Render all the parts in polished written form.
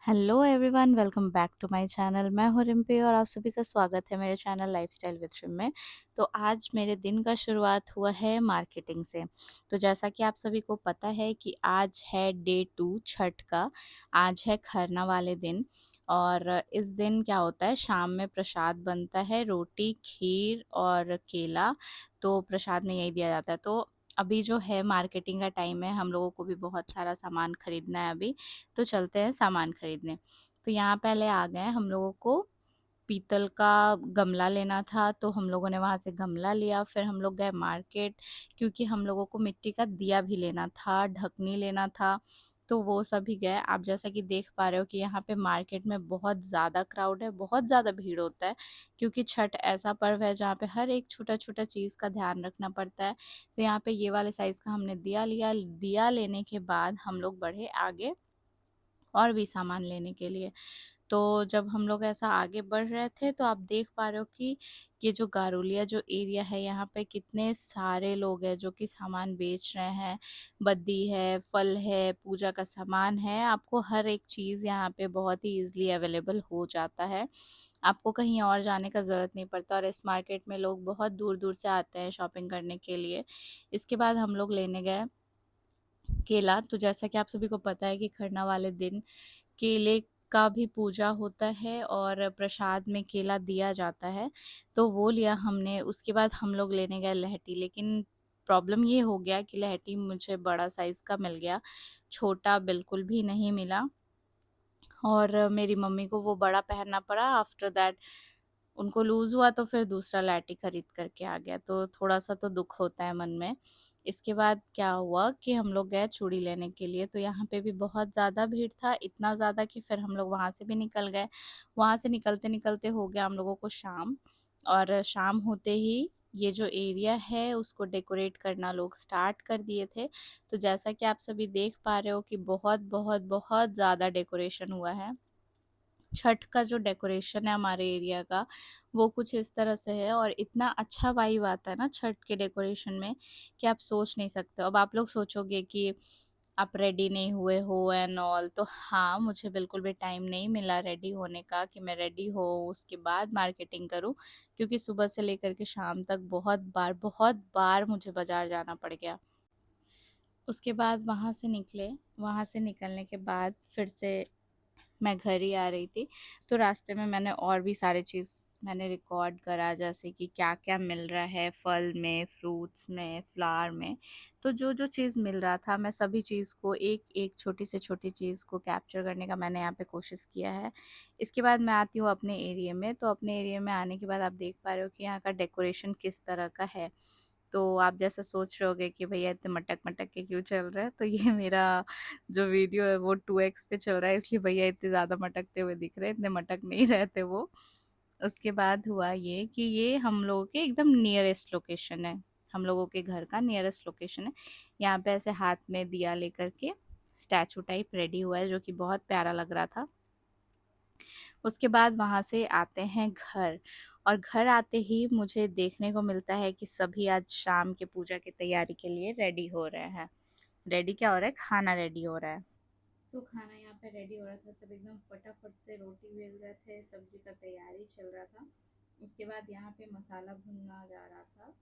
Hello everyone, welcome back to my channel. मैं हूं रिम्पी और आप सभी का स्वागत है मेरे चैनल लाइफस्टाइल विद रिम में। तो आज मेरे दिन का शुरुआत हुआ है मार्केटिंग से। तो जैसा कि आप सभी को पता है कि आज है डे 2 छठ का। आज है खरना वाले दिन। और इस दिन क्या होता है, शाम में प्रसाद बनता है, रोटी, खीर और केला। तो प्रसाद में यही दिया जाता है। तो अभी जो है मार्केटिंग का टाइम है, हम लोगों को भी बहुत सारा सामान खरीदना है अभी। तो चलते हैं सामान खरीदने। तो यहाँ पहले आ गए हम लोगों को पीतल का गमला लेना था, तो हम लोगों ने वहाँ से गमला लिया। फिर हम लोग गए मार्केट, क्योंकि हम लोगों को मिट्टी का दिया भी लेना था, ढकनी लेना था। तो वो सभी गए। आप जैसा कि देख पा रहे हो कि यहाँ पे मार्केट में बहुत ज़्यादा क्राउड है, बहुत ज़्यादा भीड़ होता है, क्योंकि छठ ऐसा पर्व है जहाँ पे हर एक छोटा छोटा चीज़ का ध्यान रखना पड़ता है। तो यहाँ पे ये वाले साइज़ का हमने दिया लिया। दिया लेने के बाद हम लोग बढ़े आगे और भी सामान लेने के लिए। तो जब हम लोग ऐसा आगे बढ़ रहे थे, तो आप देख पा रहे हो कि ये जो गारुलिया जो एरिया है, यहाँ पे कितने सारे लोग हैं जो कि सामान बेच रहे हैं। बद्दी है, फल है, पूजा का सामान है, आपको हर एक चीज़ यहाँ पे बहुत ही ईजिली अवेलेबल हो जाता है। आपको कहीं और जाने का ज़रूरत नहीं पड़ता। और इस मार्केट में लोग बहुत दूर दूर से आते हैं शॉपिंग करने के लिए। इसके बाद हम लोग लेने गए केला। तो जैसा कि आप सभी को पता है कि खरना वाले दिन केले का भी पूजा होता है और प्रसाद में केला दिया जाता है। तो वो लिया हमने। उसके बाद हम लोग लेने गए लहठी, लेकिन प्रॉब्लम ये हो गया कि लहठी मुझे बड़ा साइज़ का मिल गया, छोटा बिल्कुल भी नहीं मिला। और मेरी मम्मी को वो बड़ा पहनना पड़ा। आफ्टर दैट उनको लूज़ हुआ, तो फिर दूसरा लैटी खरीद करके आ गया। तो थोड़ा-सा तो दुःख होता है मन में। इसके बाद क्या हुआ कि हम लोग गए चूड़ी लेने के लिए। तो यहाँ पे भी बहुत ज़्यादा भीड़ था, इतना ज़्यादा कि फिर हम लोग वहाँ से भी निकल गए। वहाँ से निकलते-निकलते हो गया हम लोगों को शाम। और शाम होते ही ये जो एरिया है उसको डेकोरेट करना लोग स्टार्ट कर दिए थे। तो जैसा कि आप सभी देख पा रहे हो कि बहुत, बहुत, बहुत ज़्यादा डेकोरेशन हुआ है। छठ का जो डेकोरेशन है हमारे एरिया का, वो कुछ इस तरह से है। और इतना अच्छा वाइब आता है ना छठ के डेकोरेशन में, कि आप सोच नहीं सकते हो। अब आप लोग सोचोगे कि आप रेडी नहीं हुए हो एंड ऑल। तो हाँ, मुझे बिल्कुल भी टाइम नहीं मिला रेडी होने का कि मैं रेडी हो उसके बाद मार्केटिंग करूँ, क्योंकि सुबह से लेकर के शाम तक बहुत बार मुझे बाज़ार जाना पड़ गया। उसके बाद वहाँ से निकले। वहाँ से निकलने के बाद फिर से मैं घर ही आ रही थी। तो रास्ते में मैंने और भी सारे चीज़ मैंने रिकॉर्ड करा, जैसे कि क्या-क्या मिल रहा है फल में, फ्रूट्स में, फ्लावर में। तो जो-जो चीज़ मिल रहा था, मैं सभी चीज़ को एक-एक छोटी से छोटी चीज़ को कैप्चर करने का मैंने यहाँ पे कोशिश किया है। इसके बाद मैं आती हूँ अपने एरिया में। तो अपने एरिया में आने के बाद आप देख पा रहे हो कि यहाँ का डेकोरेशन किस तरह का है। तो आप जैसा सोच रहे होगे कि भैया इतने मटक-मटक के क्यों चल रहा है, तो ये मेरा जो वीडियो है वो 2x पे चल रहा है, इसलिए भैया इतने ज़्यादा मटकते हुए दिख रहे हैं, इतने मटक नहीं रहते वो। उसके बाद हुआ ये कि ये हम लोगों के एकदम नियरेस्ट लोकेशन है, हम लोगों के घर का नियरेस्ट लोकेशन है। यहाँ पे ऐसे हाथ में दिया लेकर के स्टैचू टाइप रेडी हुआ है, जो कि बहुत प्यारा लग रहा था। उसके बाद वहाँ से आते हैं घर। और घर आते ही मुझे देखने को मिलता है कि सभी आज शाम के पूजा की तैयारी के लिए रेडी हो रहे हैं। रेडी क्या हो रहा है, खाना रेडी हो रहा है। तो खाना यहाँ पे रेडी हो रहा था, सब एकदम फटाफट से रोटी बेल रहे थे, सब्जी का तैयारी चल रहा था। उसके बाद यहाँ पे मसाला भुनना जा रहा था।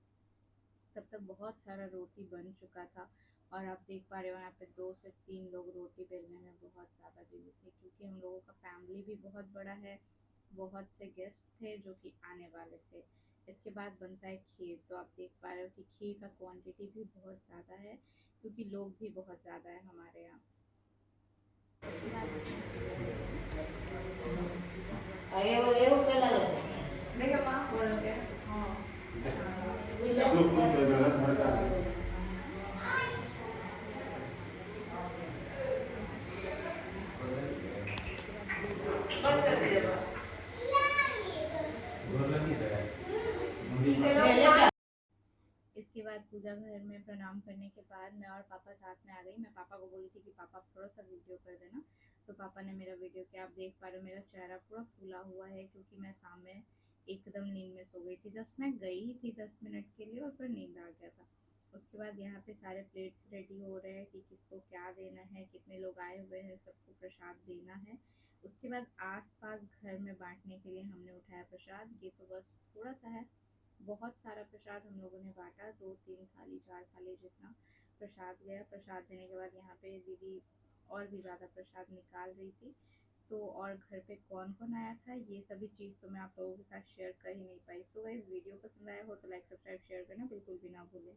तब तक बहुत सारा रोटी बन चुका था। और आप देख पा रहे हो यहाँ पे 2 से 3 लोग रोटी बेलने में बहुत ज़्यादा बिजी थे, क्योंकि हम लोगों का फैमिली भी बहुत बड़ा है। बहुत से गेस्ट थे जो कि आने वाले थे। इसके बाद बनता है खीर। तो आप देख पा रहे हो कि खीर का क्वांटिटी भी बहुत ज़्यादा है, क्योंकि लोग भी बहुत ज़्यादा है हमारे यहाँ। इसके बाद એવું પેલા देखो माँ बोलोगे। हाँ। બંધ કરી દેવા इसके बाद पूजा घर में प्रणाम करने के बाद मैं और पापा साथ में आ गई। मैं पापा को बोली थी कि पापा थोड़ा सा वीडियो कर देना। तो पापा ने मेरा वीडियो किया। आप देख पा रहे हो मेरा चेहरा पूरा फूला हुआ है, क्योंकि मैं सामने एकदम नींद में सो गई थी। जस्ट मैं गई ही थी 10 मिनट के लिए और फिर नींद आ गया था। उसके बाद यहाँ पे सारे प्लेट्स रेडी हो रहे हैं कि किसको क्या देना है, कितने लोग आए हुए हैं, सबको प्रसाद देना है। उसके बाद आस-पास घर में बाँटने के लिए हमने उठाया प्रसाद। ये तो बस थोड़ा-सा है, बहुत सारा प्रसाद हम लोगों ने बाँटा, 2-3 थाली 4 थाली जितना प्रसाद गया। प्रसाद देने के बाद यहाँ पे दीदी और भी ज़्यादा प्रसाद निकाल रही थी। तो और घर पे कौन-कौन आया था, ये सभी चीज़ तो मैं आप लोगों के साथ शेयर कर ही नहीं पाई। सो गाइस, वीडियो पसंद आया हो तो लाइक, सब्सक्राइब, शेयर करना बिल्कुल भी ना भूलें।